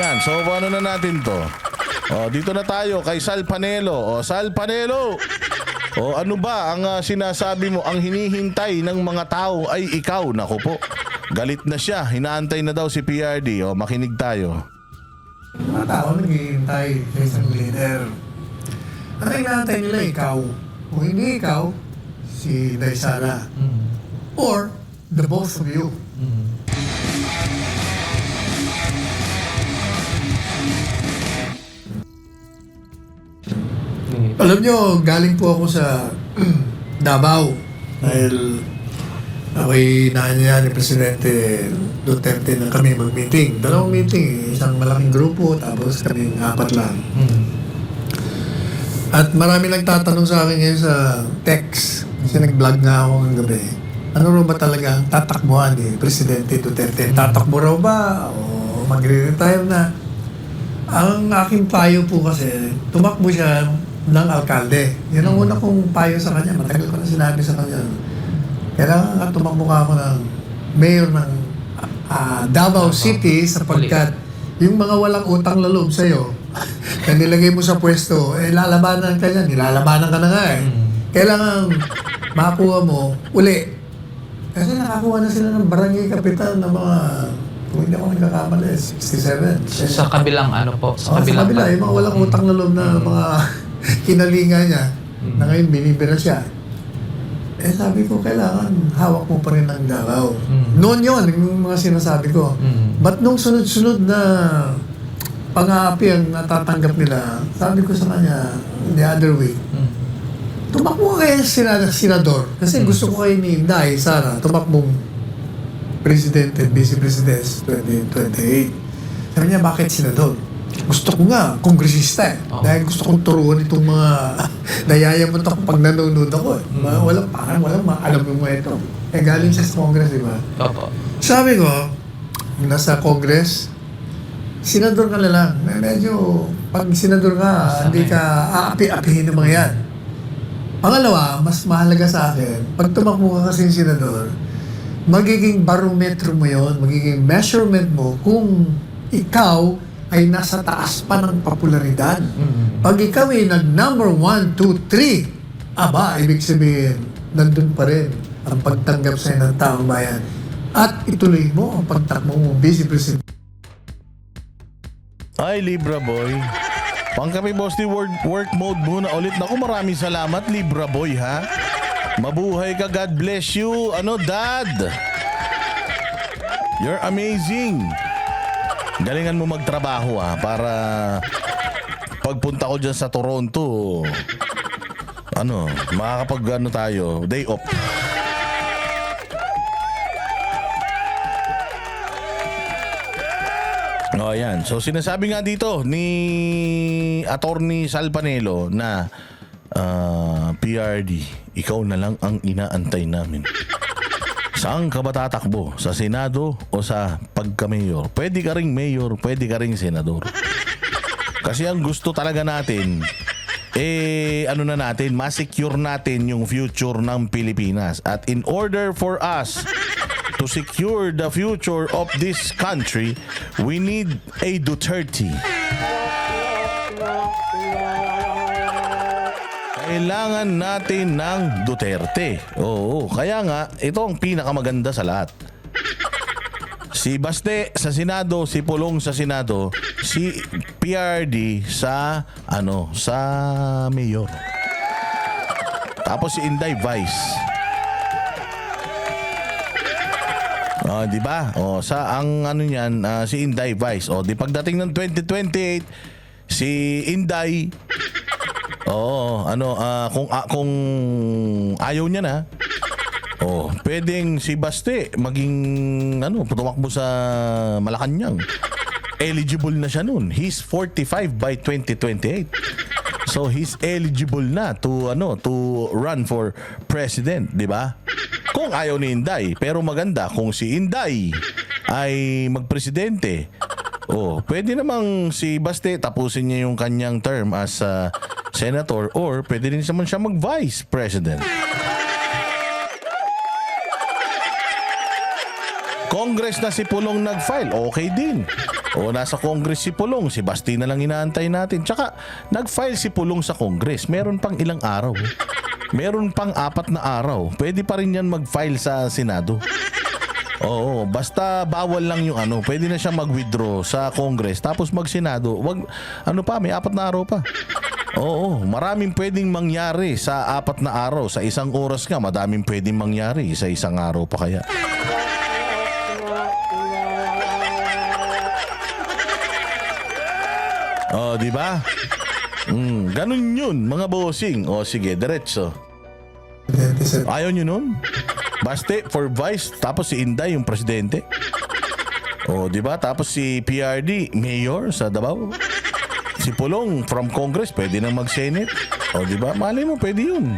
yan. So, paano na natin to? Dito na tayo kay Sal Panelo. Sal Panelo! Ano ba ang sinasabi mo? Ang hinihintay ng mga tao ay ikaw. Naku po. Galit na siya. Hinaantay na daw si PRD. Makinig tayo. Mga tao naghihintay sa isang leader. Ang inaantay nila ikaw. Kung hindi ikaw, si Daisara. Or the both of you. Alam nyo, galing po ako sa Davao. Dahil ako'y naanya ni Presidente Duterte na kami mag-meeting. Dalawang meeting, isang malaking grupo, tapos kaming apat lang. At marami nagtatanong sa akin ngayon sa text, kasi nag-vlog nga ako ng gabi. Ano raw ba talaga ang tatakbuhan ni Presidente Duterte? Tatakbo raw ba? O magre-retire na? Ang aking payo po kasi, tumakbo siya ng alkalde. Yan ang una kong payo sa kanya. Matagal ko na sinabi sa kanya. Kailangan ka tumakbo ka ako ng mayor ng Davao City sapagkat yung mga walang utang na loob sa'yo na nilagay mo sa pwesto, lalabanan ka yan. Nilalabanan ka na nga eh. Kailangan makuha mo uli. Kasi nakakuha na sila ng barangay kapital ng mga, kung hindi ako nagkakamali, 67. Sa kabilang ano po? Sa kabila, yung mga walang utang na loob na mga kinalinga niya na ngayon binibira siya. Sabi ko, kailangan hawak mo pa rin ang Davao. Noon yun, yung mga sinasabi ko. But nung sunod-sunod na pang-aapi ang natatanggap nila, sabi ko sa kanya, the other week, tumakbo ka kaya senador. Kasi gusto ko kayo ni Inday, Sara, tumakbong presidente at vice-president 2028. Sabi niya, bakit senador? Gusto ko nga, kongresista eh. Dahil gusto kong turuan itong mga nayayamot ako pag nanonood ako eh. Walang alam mo ito. Galing siya sa Congress, di ba? Opo. Sabi ko, nasa Congress, senador ka na lang. Medyo, pag senador ka, hindi ka aapi-apihin ng mga yan. Pangalawa, mas mahalaga sa akin, pag tumakbo ka kasing senador, magiging barometro mo yon, magiging measurement mo kung ikaw ay nasa taas pa ng popularidad. Pag ikaw ay nag-number 1, 2, 3, aba, ibig sabihin, nandun pa rin ang pagtanggap sa'yo ng taong bayan. At ituloy mo ang pagtakbo mo, Vice President. Ay, Libra Boy. Pang kami, boss, di work mode muna ulit. Naku, maraming salamat, Libra Boy, ha? Mabuhay ka, God bless you. Dad? You're amazing. Galingan mo magtrabaho, ha? Para pagpunta ko dyan sa Toronto, makakapag tayo, day off. Ayan. So, sinasabi nga dito ni Attorney Sal Panelo na PRD, ikaw na lang ang inaantay namin. Saan ka ba tatakbo? Sa Senado o sa pagka-mayor? Pwede ka ring mayor, pwede ka ring senador. Kasi ang gusto talaga natin, ma-secure natin yung future ng Pilipinas. At in order for us to secure the future of this country, we need a Duterte. Kailangan natin ng Duterte. Oo, kaya nga, ito ang pinakamaganda sa lahat. Si Baste sa Senado, si Pulong sa Senado, si PRD sa Mayor. Tapos si Inday Vice. Di ba? Si Inday Vice. Di pagdating ng 2028, si Inday, kung ayaw niya na, pwedeng si Baste maging tumakbo sa Malacanang. Eligible na siya noon. He's 45 by 2028. So he's eligible na to run for president, di ba? Kung ayaw ni Inday, pero maganda kung si Inday ay magpresidente. Pwede namang si Baste tapusin niya yung kanyang term as senator, or pwede rin naman siya mag-vice president. Congress na si Pulong nag-file, okay din. O nasa Congress si Pulong, si Basti na lang inaantay natin. Tsaka nag-file si Pulong sa Congress, meron pang ilang araw. Meron pang 4 na araw. Pwede pa rin yan mag-file sa Senado. Oo, basta bawal lang yung ano, pwede na siya mag-withdraw sa Congress tapos mag-Senado. Wag, ano pa, may 4 na araw pa. Oo, maraming pwedeng mangyari sa 4 na araw. Sa isang oras nga, madaming pwedeng mangyari sa isang araw pa kaya. Oh, di ba? Ganun yun, mga bossing. O sige, diretso. Presidente, sir. Ayaw nyo nun? Baste for vice, tapos si Inday yung presidente. O, di ba? Tapos si PRD, mayor sa Davao. Si Pulong from Congress, pwede nang mag-Senate. O, di ba? Malay mo, pwede yun.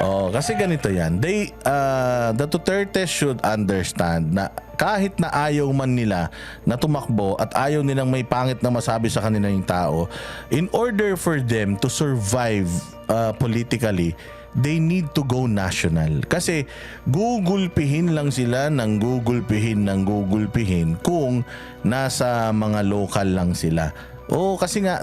Oh, kasi ganito yan. The Duterte should understand na kahit na ayaw man nila na tumakbo at ayaw nilang may pangit na masabi sa kanila yung tao, in order for them to survive politically, they need to go national. Kasi gugulpihin lang sila ng gugulpihin kung nasa mga local lang sila. Oo, kasi nga,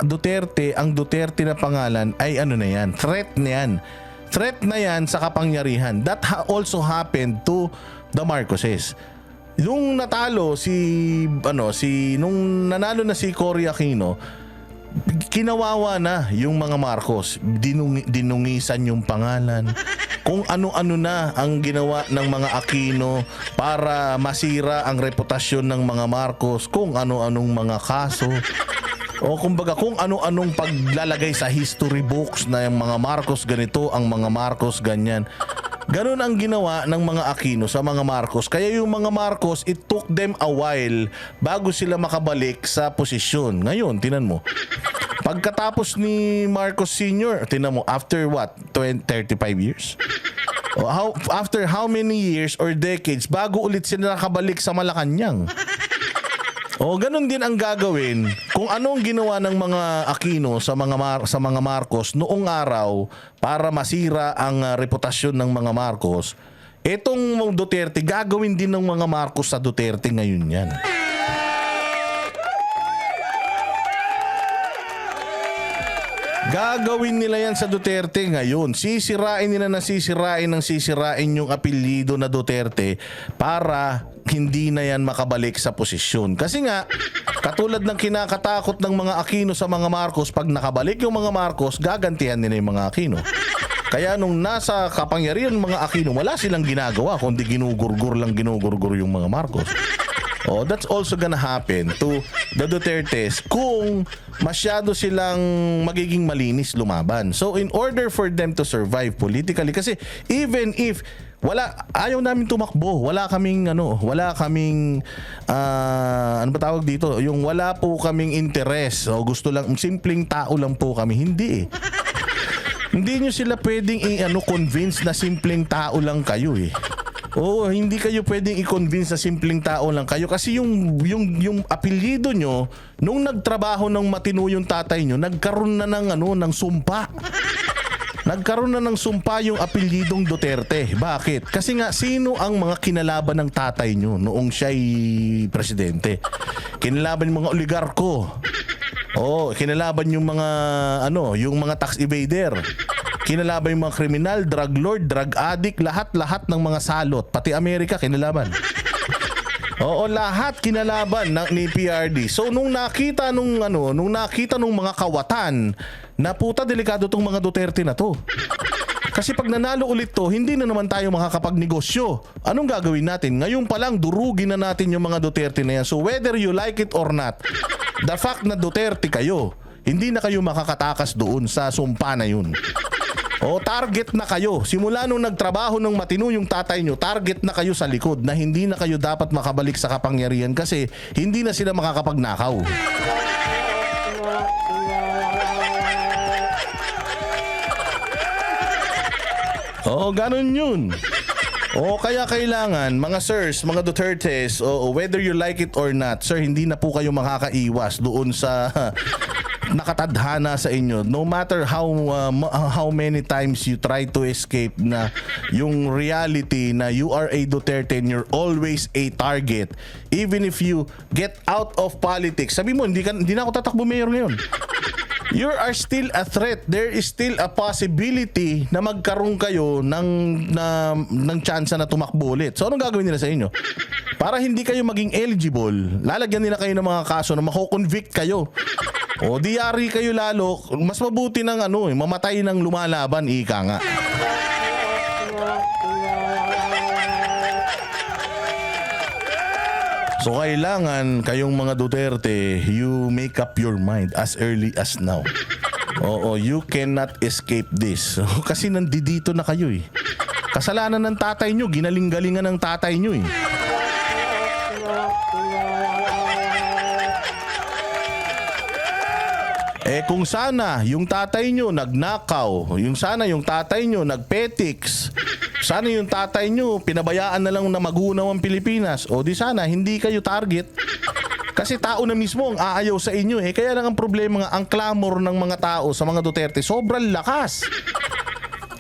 Duterte, ang Duterte na pangalan ay ano na yan, threat na yan. Threat na yan sa kapangyarihan. That also happened to the Marcoses. Nung natalo nung nanalo na si Cory Aquino, kinawawa na yung mga Marcos. Dinungisan yung pangalan. Kung ano-ano na ang ginawa ng mga Aquino para masira ang reputasyon ng mga Marcos, kung ano-anong mga kaso. O kumbaga kung ano-anong paglalagay sa history books na yung mga Marcos ganito, ang mga Marcos ganyan. Ganun ang ginawa ng mga Aquino sa mga Marcos. Kaya yung mga Marcos, it took them a while bago sila makabalik sa posisyon. Ngayon, tinan mo. Pagkatapos ni Marcos Sr., tinan mo, after what? 35 years? After how many years or decades bago ulit sila nakabalik sa Malacanang? O ganun din ang gagawin kung anong ginawa ng mga Aquino sa mga Marcos noong araw para masira ang reputasyon ng mga Marcos. Etong Duterte gagawin din ng mga Marcos sa Duterte ngayon yan. Gagawin nila yan sa Duterte ngayon. Sisirain nila na sisirain yung apelyido na Duterte para hindi na yan makabalik sa posisyon. Kasi nga, katulad ng kinakatakot ng mga Aquino sa mga Marcos, pag nakabalik yung mga Marcos, gagantihan nila yung mga Aquino. Kaya nung nasa kapangyarihan ng mga Aquino, wala silang ginagawa, kundi ginugurgur yung mga Marcos. Oh, that's also gonna happen to the Dutertes kung masyado silang magiging malinis lumaban. So in order for them to survive politically, kasi even if ayaw namin tumakbo, wala kaming ano ba tawag dito, yung wala po kaming interes, o gusto lang, simpleng tao lang po kami, hindi eh. Hindi nyo sila pwedeng convince na simpleng tao lang kayo eh. Oo, hindi kayo pwedeng i-convince na simpleng tao lang kayo kasi yung apelyido nyo nung nagtrabaho ng matino yung tatay nyo, nagkaroon na ng sumpa. Nagkaroon na ng sumpa yung apelyidong Duterte. Bakit? Kasi nga sino ang mga kinalaban ng tatay nyo noong siya'y presidente? Kinalaban yung mga oligarko. Oh, kinalaban yung mga tax evader. Kinalaban yung mga kriminal, drug lord, drug addict, lahat ng mga salot, pati Amerika kinalaban. Oo, lahat kinalaban ni PRD. So nung nakita nung mga kawatan na puta delikado tong mga Duterte na to. Kasi pag nanalo ulit to, hindi na naman tayo makakapagnegosyo. Anong gagawin natin? Ngayon pa lang durugin na natin yung mga Duterte na yan. So whether you like it or not, the fact na Duterte kayo, hindi na kayo makakatakas doon sa sumpa na yun. O target na kayo. Simula nung nagtrabaho ng matino yung tatay nyo, target na kayo sa likod na hindi na kayo dapat makabalik sa kapangyarihan kasi hindi na sila makakapagnakaw. Oo, ganun yun. O kaya kailangan, mga sirs, mga Dutertes, whether you like it or not, sir, hindi na po kayo makakaiwas doon sa nakatadhana sa inyo, no matter how many times you try to escape na yung reality na you are a Duterte and you're always a target, even if you get out of politics. Sabi mo, hindi na ako tatakbo mayor ngayon. You are still a threat. There is still a possibility na magkaroon kayo ng tsansa na tumakbo ulit. So anong gagawin nila sa inyo? Para hindi kayo maging eligible, lalagyan nila kayo ng mga kaso na mako-convict kayo. O diyari kayo lalo, mas mabuti ng mamatay ng lumalaban, ika nga. So kailangan kayong mga Duterte, you make up your mind as early as now. Oo, you cannot escape this. Kasi nandito na kayo eh. Kasalanan ng tatay nyo, ginaling-galingan ng tatay nyo eh. Kung sana yung tatay nyo nagnakaw, yung tatay nyo nagpetiks, sana yung tatay nyo pinabayaan na lang na magunaw ang Pilipinas, o di sana hindi kayo target. Kasi tao na mismo ang aayaw sa inyo eh. Kaya lang ang problema nga, ang clamor ng mga tao sa mga Duterte sobrang lakas.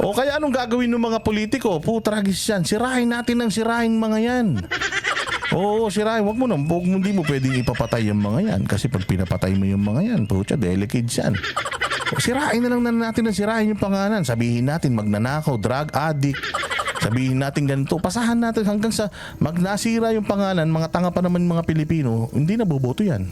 O kaya anong gagawin ng mga politiko? Putragis yan, sirahin natin ang sirahin mga yan. Oo, sirahin. Hindi mo pwedeng ipapatay yung mga yan. Kasi pag pinapatay mo yung mga yan, putya, delicate yan. Sirain na lang natin ang sirahin yung pangalan. Sabihin natin magnanakaw, drug addict. Sabihin natin ganito. Pasahan natin hanggang sa magnasira yung pangalan. Mga tanga pa naman mga Pilipino. Hindi na boboto yan.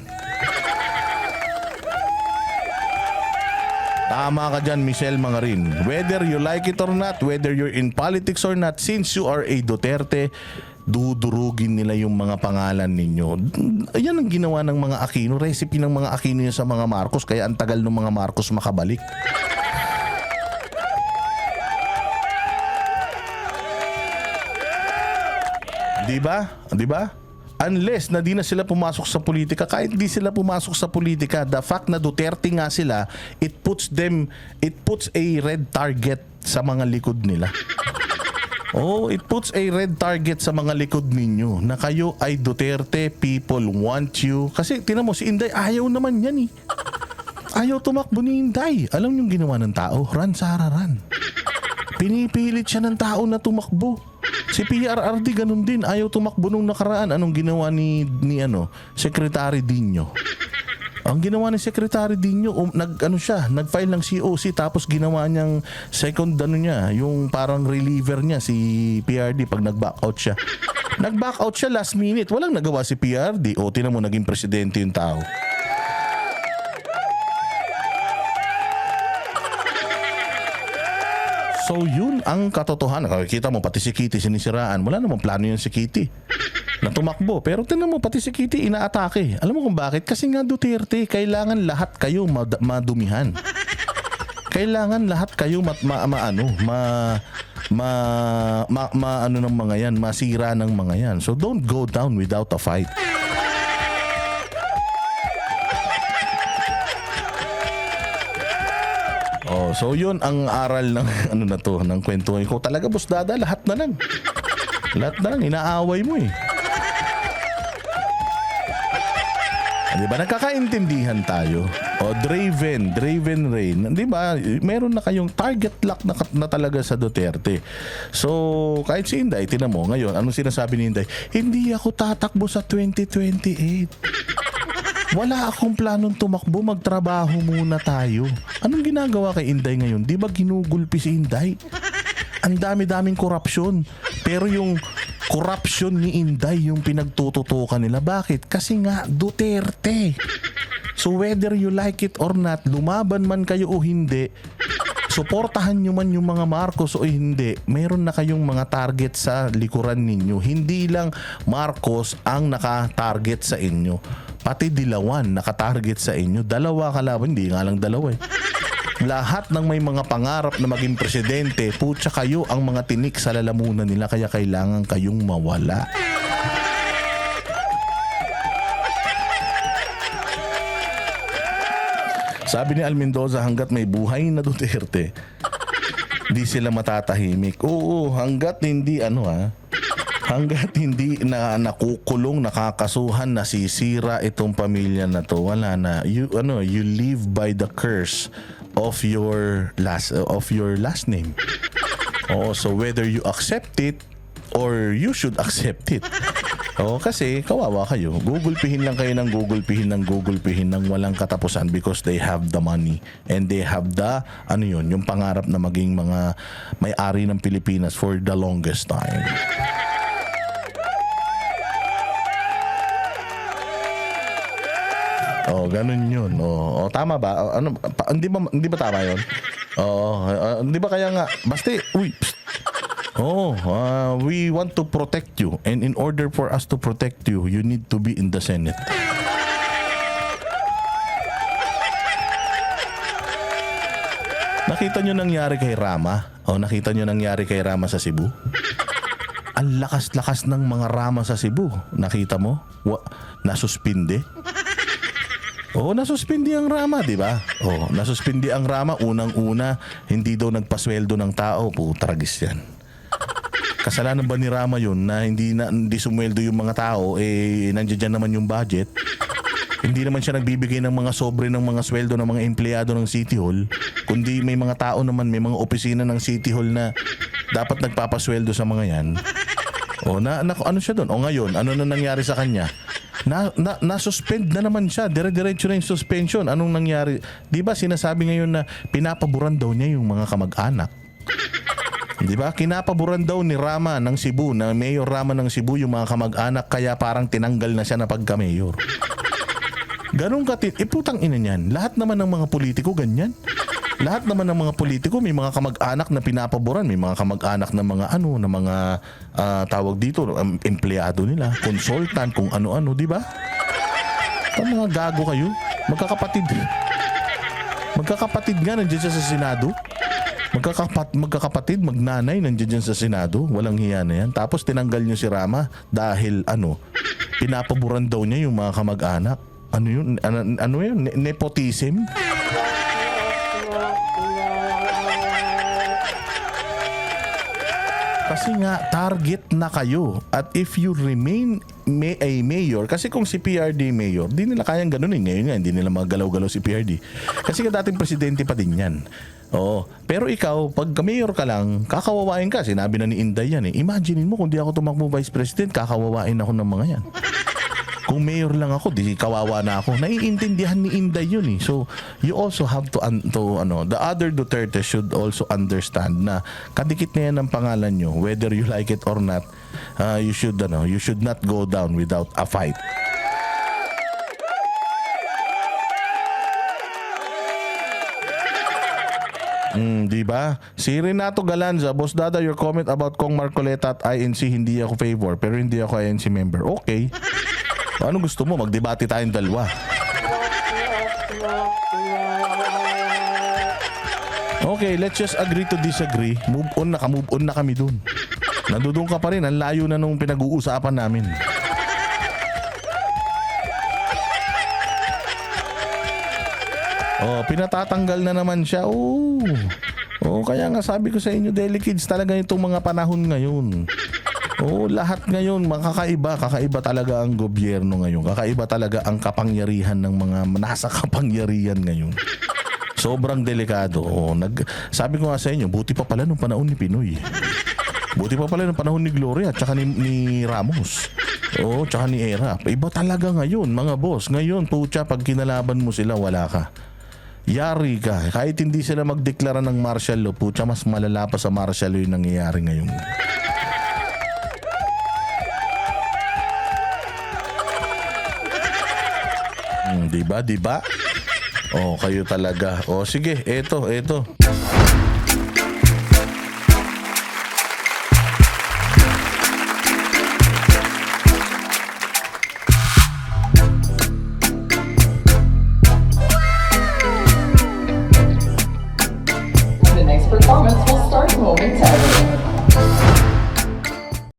Tama ka dyan, Michelle Mangarin. Whether you like it or not, whether you're in politics or not, since you are a Duterte, dudurugin nila yung mga pangalan ninyo. Ayan ang ginawa ng mga Aquino. Recipe ng mga Aquino yun sa mga Marcos. Kaya ang tagal ng mga Marcos makabalik. Diba? Unless na di na sila pumasok sa politika, kahit di sila pumasok sa politika, the fact na Duterte nga sila, it puts a red target sa mga likod nila. Oh, it puts a red target sa mga likod ninyo na kayo ay Duterte, people want you. Kasi tinan mo, si Inday ayaw naman yan eh. Ayaw tumakbo ni Inday. Alam yung ginawa ng tao? Run, Sara, run. Pinipilit siya ng tao na tumakbo. Si PRRD ganun din, ayaw tumakbo nung nakaraan. Anong ginawa ni Secretary Dino? Ang ginawa ni Secretary Dino, nag-file ng COC tapos ginawa niyang second yung parang reliever niya si PRD pag nag-back out siya. Nag-back out siya last minute. Walang nagawa si PRD. O, tinan mo, naging presidente yung tao. So yun ang katotohanan. Kita mo, pati si Kitty sinisiraan. Wala namang plano yun si Kitty na tumakbo. Pero tinan mo, pati si Kitty inaatake. Alam mo kung bakit? Kasi nga Duterte, kailangan lahat kayo madumihan. Kailangan lahat kayo ng mga yan, masira ng mga yan. So don't go down without a fight. Oh, so yun ang aral ng ng kwento. Ikaw talaga, boss dada, lahat na lang. Lahat na lang, inaaway mo eh. Di ba? Nagkakaintindihan tayo. O, Draven Rain. Di ba? Meron na kayong target lock na talaga sa Duterte. So, kahit si Inday, tinan mo, ngayon, anong sinasabi ni Inday? Hindi ako tatakbo sa 2028. Wala akong planong tumakbo, magtrabaho muna tayo. Anong ginagawa kay Inday ngayon? Di ba ginugulpi si Inday? Ang dami-daming korupsyon. Pero yung korupsyon ni Inday yung pinagtututukan nila. Bakit? Kasi nga Duterte. So whether you like it or not, lumaban man kayo o hindi, suportahan nyo man yung mga Marcos o hindi, mayroon na kayong mga target sa likuran ninyo. Hindi lang Marcos ang naka-target sa inyo. Pati Dilawan naka-target sa inyo. Dalawa kalaban, hindi nga lang dalawa eh. Lahat ng may mga pangarap na maging presidente, putya kayo ang mga tinik sa lalamunan nila, kaya kailangan kayong mawala. Sabi ni Al Mendoza, hanggat may buhay na Duterte, di sila matatahimik. Oo, hanggat hindi Hanggat hindi na nakukulong, nakakasuhan, nasisira itong pamilya na to, wala na. You live by the curse of your last name. Oo, so whether you accept it or you should accept it. Oo, kasi kawawa kayo. Gugulpihin lang kayo ng gugulpihin ng walang katapusan because they have the money and they have the yung pangarap na maging mga may-ari ng Pilipinas for the longest time. Oh, ganun yun. Oh, tama ba? Hindi ba tama yun? Hindi ba kaya nga, basta, we want to protect you, and in order for us to protect you, you need to be in the Senate. Nakita nyo nangyari kay Rama? Nakita nyo nangyari kay Rama sa Cebu? Ang lakas-lakas ng mga Rama sa Cebu. Nakita mo? Nasuspinde? Nasuspindi ang Rama, di ba? Nasuspindi ang Rama. Unang-una, hindi daw nagpasweldo ng tao. Tragis yan. Kasalanan ba ni Rama yun na hindi sumweldo yung mga tao, nandiyan naman yung budget? Hindi naman siya nagbibigay ng mga sobre ng mga sweldo ng mga empleyado ng City Hall, kundi may mga tao naman, may mga opisina ng City Hall na dapat nagpapasweldo sa mga yan. Ano siya doon? Ngayon, ano na nangyari sa kanya? Na-suspend na naman siya. Dire-diretso na yung suspension. Anong nangyari? Di ba sinasabi ngayon na pinapaboran daw niya yung mga kamag-anak? Di ba? Kinapaboran daw ni Rama ng Cebu, na Mayor Rama ng Cebu, yung mga kamag-anak, kaya parang tinanggal na siya na pagka-mayor. Ganun putang ina niyan. Lahat naman ng mga politiko ganyan. Lahat naman ng mga politiko may mga kamag-anak na pinapaboran, may mga kamag-anak na mga tawag dito, empleyado nila, consultant, kung ano-ano, di ba? Mga gago kayo. Magkakapatid nga nandiyan siya sa Senado. Magkakapatid, magnanay nandiyan sa Senado. Walang hiya na yan. Tapos tinanggal niyo si Rama dahil pinapaboran daw niya yung mga kamag-anak. Ano yun? Nepotism? Kasi nga, target na kayo. At if you remain a mayor, kasi kung si PRD mayor, di nila kayang ganunin. Ngayon nga, hindi nila magalaw-galaw si PRD. Kasi nga dating presidente pa din yan. Pero ikaw, pag mayor ka lang, kakawawain ka. Sinabi na ni Inday yan. Imaginein mo kung di ako tumakbo vice president, kakawawain ako ng mga yan. Kung mayor lang ako, di kawawa na ako. Naiintindihan ni Inday yun eh. So, you also have to the other Duterte should also understand na kadikit na yan ang pangalan nyo, whether you like it or not, you should not go down without a fight. Di ba? Si Renato Galanza, Boss Dada, your comment about Kong Marcoleta at INC, hindi ako favor, pero hindi ako INC member. Okay. Ano gusto mo? Magdebate tayong dalawa. Okay, let's just agree to disagree. Move on na kami dun. Nandudun ka pa rin. Ang layo na nung pinag-uusapan namin. Pinatatanggal na naman siya. Kaya nga sabi ko sa inyo, Delikids, talaga itong mga panahon ngayon. Lahat ngayon kakaiba talaga ang gobyerno ngayon. Kakaiba talaga ang kapangyarihan ng mga nasa kapangyarihan ngayon. Sobrang delikado. Sabi ko nga sa inyo, buti pa pala nung panahon ni Pinoy. Buti pa pala nung panahon ni Gloria at saka ni Ramos. Tsaka ni Era. Iba talaga ngayon, mga boss. Ngayon, pag kinalaban mo sila, wala ka. Yari ka. Kahit hindi sila magdeklara ng martial law, mas malala pa sa martial law yung nangyayari ngayon. Diba? Kayo talaga. Sige, eto.